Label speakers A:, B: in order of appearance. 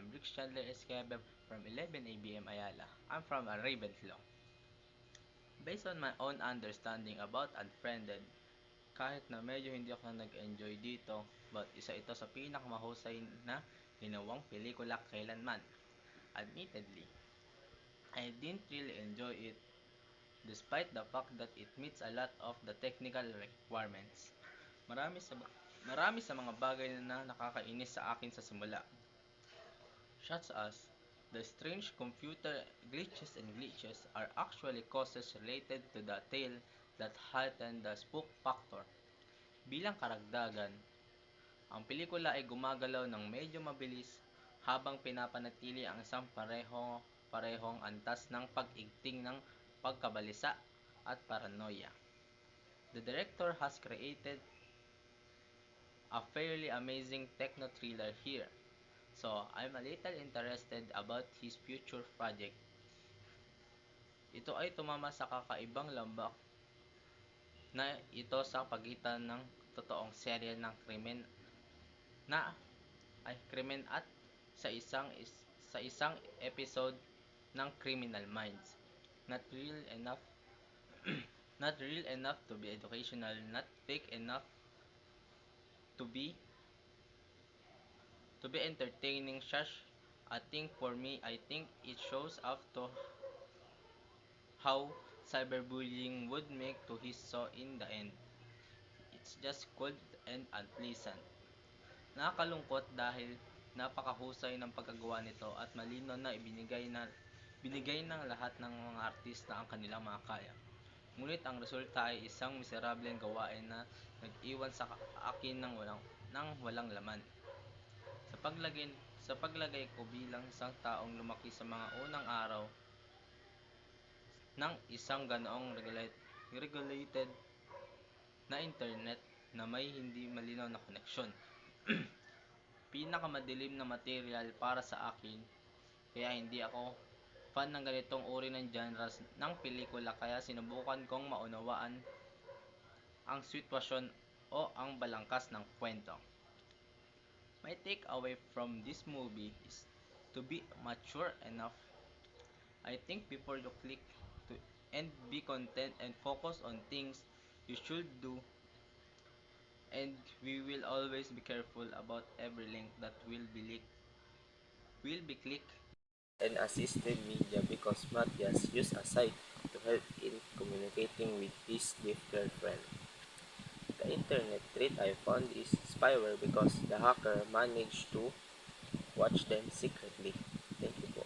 A: I'm Rick Chandler Esquebe from 11 ABM Ayala. I'm from Ravenclaw. Based on my own understanding about Unfriended, kahit na medyo hindi ako nag-enjoy dito, but isa ito sa pinakamahusay na ginawang pelikula kailanman. Admittedly, I didn't really enjoy it despite the fact that it meets a lot of the technical requirements. Marami sa marami sa mga bagay na nakakainis sa akin sa simula, such as the strange computer glitches are actually causes related to the tale that heighten the spook factor. Bilang karagdagan, ang pelikula ay gumagalaw ng medyo mabilis habang pinapanatili ang isang parehong antas ng pag-igting ng pagkabalisa at paranoia. The director has created a fairly amazing techno-thriller here, so I'm a little interested about his future project. Ito ay tumama sa kakaibang lambak na ito sa pagitan ng totoong serye ng na krimen at sa isang episode ng Criminal Minds. Not real enough not real enough to be educational, not fake enough to be entertaining. Such a thing for me. I think it shows up to how cyberbullying would make to his so in the end. It's just cold and unpleasant. Nakakalungkot dahil napakahusay ng pagkagawa nito at malinaw na binigay ng lahat ng mga artista ang kanilang makakaya. Ngunit ang resulta ay isang miserableng gawain na nag-iwan sa akin ng walang laman. Sa paglagay ko bilang isang taong lumaki sa mga unang araw ng isang ganoong regulated na internet na may hindi malinaw na koneksyon. Pinakamadilim na material para sa akin, kaya hindi ako fan ng ganitong uri ng genres ng pelikula, kaya sinubukan kong maunawaan ang sitwasyon o ang balangkas ng kwento. My takeaway from this movie is to be mature enough. I think before you click to and be content and focus on things you should do, and we will always be careful about every link that will be clicked and assisted media because Matthias used a site to help in communicating with his deaf girlfriend. The internet threat I found is spyware because the hacker managed to watch them secretly. Thank you po.